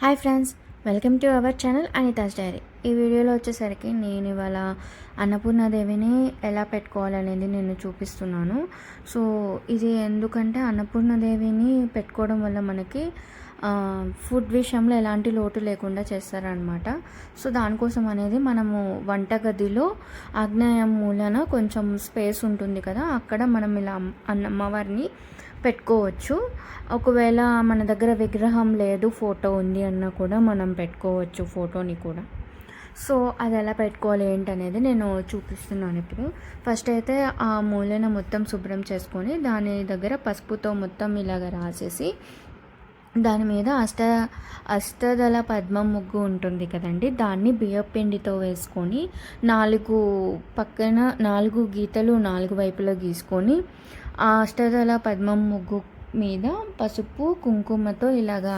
Hi friends, welcome to our channel Anita's diary. ఈ వీడియోలో వచ్చేసరికి నేను ఇవాళ అన్నపూర్ణాదేవిని ఎలా పెట్టుకోవాలనేది నేను చూపిస్తున్నాను. సో ఇది ఎందుకంటే అన్నపూర్ణాదేవిని పెట్టుకోవడం వల్ల మనకి ఫుడ్ విషయంలో ఎలాంటి లోటు లేకుండా చేస్తారనమాట. సో దానికోసం అనేది మనము వంటగదిలో ఆగ్నేయం మూలన కొంచెం స్పేస్ ఉంటుంది కదా, అక్కడ మనం ఇలా అమ్మవారిని పెట్టుకోవచ్చు. ఒకవేళ మన దగ్గర విగ్రహం లేదు, ఫోటో ఉంది అన్నా కూడా మనం పెట్టుకోవచ్చు ఫోటోని కూడా. సో అది ఎలా పెట్టుకోవాలి ఏంటనేది నేను చూపిస్తున్నాను ఇప్పుడు. ఫస్ట్ అయితే ఆ మూలన మొత్తం శుభ్రం చేసుకొని దాని దగ్గర పసుపుతో మొత్తం ఇలాగ రాసేసి దాని మీద అష్టదళ పద్మం ముగ్గు ఉంటుంది కదండి, దాన్ని బియ్యపిండితో వేసుకొని 4 పక్కన 4 గీతలు 4 వైపులా గీసుకొని ఆ అష్టదళ పద్మం ముగ్గు మీద పసుపు కుంకుమతో ఇలాగా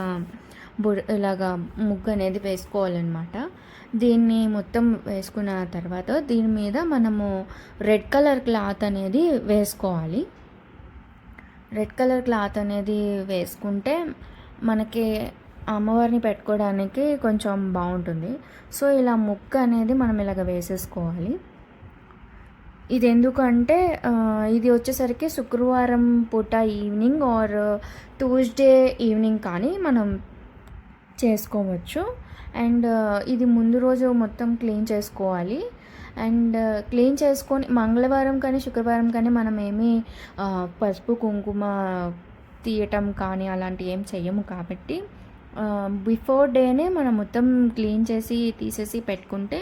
ముగ్గు అనేది వేసుకోవాలన్నమాట. దీన్ని మొత్తం వేసుకున్న తర్వాత దీని మీద మనము రెడ్ కలర్ క్లాత్ అనేది వేసుకోవాలి. రెడ్ కలర్ క్లాత్ అనేది వేసుకుంటే మనకి అమ్మవారిని పెట్టుకోవడానికి కొంచెం బాగుంటుంది. సో ఇలా ముగ్గు అనేది మనం ఇలాగ వేసేసుకోవాలి. ఇది ఎందుకంటే ఇది వచ్చేసరికి శుక్రవారం పూట ఈవినింగ్ ఆర్ ట్యూస్డే ఈవినింగ్ కానీ మనం చేసుకోవచ్చు. అండ్ ఇది ముందు రోజు మొత్తం క్లీన్ చేసుకోవాలి. అండ్ క్లీన్ చేసుకొని మంగళవారం కానీ శుక్రవారం కానీ మనం ఏమీ పసుపు కుంకుమ తీయటం కానీ అలాంటివి ఏం చెయ్యము కాబట్టి బిఫోర్ డేనే మనం మొత్తం క్లీన్ చేసి తీసేసి పెట్టుకుంటే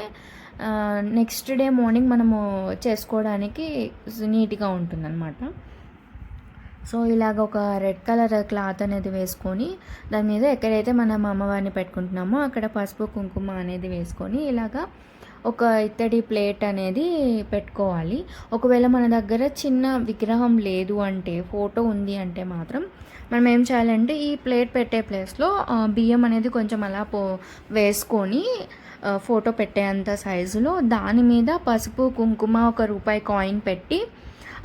నెక్స్ట్ డే మార్నింగ్ మనము చేసుకోవడానికి నీట్గా ఉంటుందన్నమాట. సో ఇలాగ ఒక రెడ్ కలర్ క్లాత్ అనేది వేసుకొని దాని మీద ఎక్కడైతే మనం అమ్మవారిని పెట్టుకుంటున్నామో అక్కడ పసుపు కుంకుమ అనేది వేసుకొని ఇలాగా ఒక ఇత్తడి ప్లేట్ అనేది పెట్టుకోవాలి. ఒకవేళ మన దగ్గర చిన్న విగ్రహం లేదు అంటే, ఫోటో ఉంది అంటే మాత్రం మనం ఏం చేయాలంటే ఈ ప్లేట్ పెట్టే ప్లేస్లో బియ్యం అనేది కొంచెం అలా వేసుకొని ఫోటో పెట్టేంత సైజులో దాని మీద పసుపు కుంకుమ ₹1 కాయిన్ పెట్టి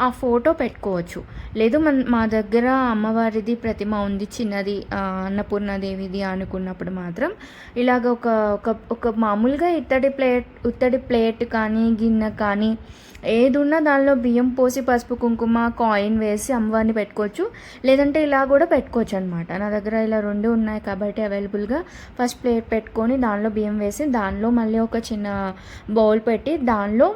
ఆ ఫోటో పెట్టుకోవచ్చు. లేదు మా దగ్గర అమ్మవారిది ప్రతిమ ఉంది చిన్నది అన్నపూర్ణాదేవిది అనుకున్నప్పుడు మాత్రం ఇలాగ ఒక మామూలుగా ఇత్తడి ప్లేట్ కానీ గిన్నె కానీ ఏది ఉన్నా దానిలో బియ్యం పోసి పసుపు కుంకుమ కాయిన్ వేసి అమ్మవారిని పెట్టుకోవచ్చు. లేదంటే ఇలా కూడా పెట్టుకోవచ్చు అనమాట. నా దగ్గర ఇలా 2 ఉన్నాయి కాబట్టి అవైలబుల్గా ఫస్ట్ ప్లేట్ పెట్టుకొని దానిలో బియ్యం వేసి దానిలో మళ్ళీ ఒక చిన్న బౌల్ పెట్టి దానిలో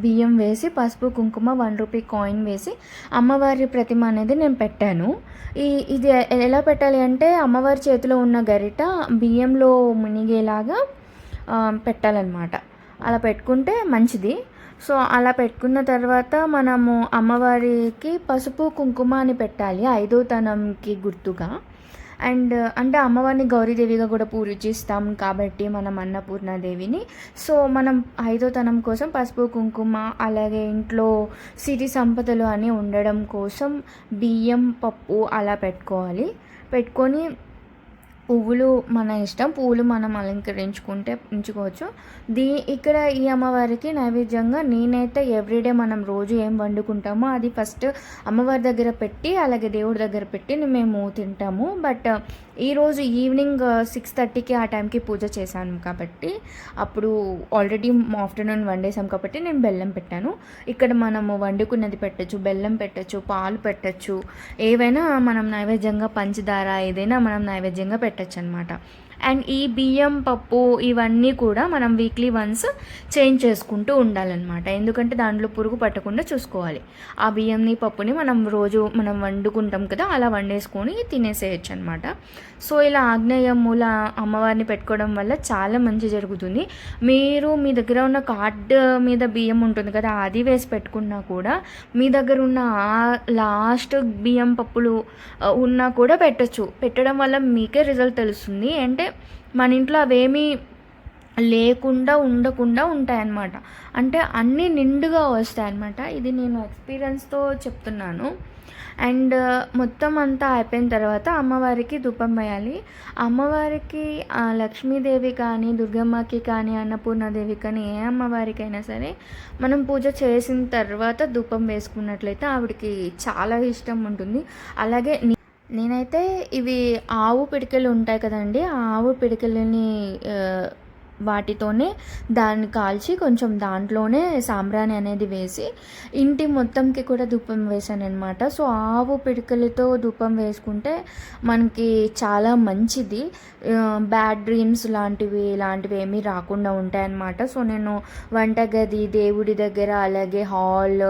బియ్యం వేసి పసుపు కుంకుమ ₹1 కాయిన్ వేసి అమ్మవారి ప్రతిమ అనేది నేను పెట్టాను. ఇది ఎలా పెట్టాలి అంటే అమ్మవారి చేతిలో ఉన్న గరిట బియ్యంలో మునిగేలాగా పెట్టాలన్నమాట. అలా పెట్టుకుంటే మంచిది. సో అలా పెట్టుకున్న తర్వాత మనము అమ్మవారికి పసుపు కుంకుమ అని పెట్టాలి 5వ తనంకి గుర్తుగా. అండ్ అంటే అమ్మవారిని గౌరీదేవిగా కూడా పూజిస్తాం కాబట్టి మనం అన్నపూర్ణాదేవిని. సో మనం 5వ తనం కోసం పసుపు కుంకుమ అలాగే ఇంట్లో సిరి సంపదలు అని ఉండడం కోసం బియ్యం పప్పు అలా పెట్టుకోవాలి. పెట్టుకొని పువ్వులు మన ఇష్టం, పువ్వులు మనం అలంకరించుకుంటే ఉంచుకోవచ్చు. ఇక్కడ ఈ అమ్మవారికి నైవేద్యంగా నేనైతే ఎవ్రీడే మనం రోజు ఏం వండుకుంటామో అది ఫస్ట్ అమ్మవారి దగ్గర పెట్టి అలాగే దేవుడి దగ్గర పెట్టి మేము తింటాము. బట్ ఈరోజు ఈవినింగ్ 6:30కి ఆ టైంకి పూజ చేశాను కాబట్టి అప్పుడు ఆల్రెడీ ఆఫ్టర్నూన్ వండేసాం కాబట్టి నేను బెల్లం పెట్టాను. ఇక్కడ మనము వండుకున్నది పెట్టచ్చు, బెల్లం పెట్టచ్చు, పాలు పెట్టచ్చు, ఏవైనా మనం నైవేద్యంగా పంచదార ఏదైనా మనం నైవేద్యంగా పెట్టచ్చు అనమాట. అండ్ ఈ బియ్యం పప్పు ఇవన్నీ కూడా మనం వీక్లీ వన్స్ చేంజ్ చేసుకుంటూ ఉండాలన్నమాట. ఎందుకంటే దాంట్లో పురుగు పట్టకుండా చూసుకోవాలి. ఆ బియ్యంని పప్పుని మనం రోజు మనం వండుకుంటాం కదా, అలా వండేసుకొని తినేసేయచ్చు అనమాట. సో ఇలా ఆగ్నేయ మూల అమ్మవారిని పెట్టుకోవడం వల్ల చాలా మంచి జరుగుతుంది. మీరు మీ దగ్గర ఉన్న కార్డు మీద బియ్యం ఉంటుంది కదా, అది వేసి పెట్టుకున్నా కూడా మీ దగ్గర ఉన్న లాస్ట్ బియ్యం పప్పులు ఉన్నా కూడా పెట్టచ్చు. పెట్టడం వల్ల మీకే రిజల్ట్ తెలుస్తుంది. అంటే మన ఇంట్లో అవేమీ లేకుండా ఉండకుండా ఉంటాయన్నమాట. అంటే అన్నీ నిండుగా వస్తాయన్నమాట. ఇది నేను ఎక్స్పీరియన్స్తో చెప్తున్నాను. అండ్ మొత్తం అంతా అయిపోయిన తర్వాత అమ్మవారికి ధూపం వేయాలి. అమ్మవారికి లక్ష్మీదేవి కానీ దుర్గమ్మకి కానీ అన్నపూర్ణాదేవి కానీ ఏ అమ్మవారికైనా సరే మనం పూజ చేసిన తర్వాత ధూపం వేసుకున్నట్లయితే ఆవిడకి చాలా ఇష్టం ఉంటుంది. అలాగే నేనైతే ఇవి ఆవు పిడికెలు ఉంటాయి కదండీ! ఆ ఆవు పిడికెలని వాటితోనే దాన్ని కాల్చి కొంచెం దాంట్లోనే సాంబ్రాణి అనేది వేసి ఇంటి మొత్తంకి కూడా ధూపం వేశాననమాట. సో, ఆవు పిడికెలతో ధూపం వేసుకుంటే మనకి చాలా మంచిది. బ్యాడ్ డ్రీమ్స్ ఇలాంటివి ఏమీ రాకుండా ఉంటాయన్నమాట. సో, నేను వంటగది, దేవుడి దగ్గర, అలాగే హాల్,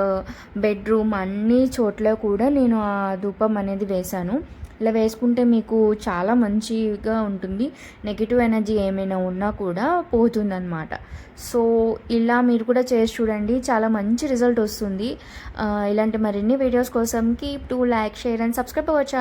బెడ్రూమ్ అన్ని చోట్ల కూడా నేను ఆ ధూపం అనేది వేశాను. ఇలా వేసుకుంటే మీకు చాలా మంచిగా ఉంటుంది. నెగిటివ్ ఎనర్జీ ఏమైనా ఉన్నా కూడా పోతుందన్నమాట. సో, ఇలా మీరు కూడా చేసి చూడండి. చాలా మంచి రిజల్ట్ వస్తుంది. ఇలాంటి మరిన్ని వీడియోస్ కోసం keep to like, share and subscribe our channel.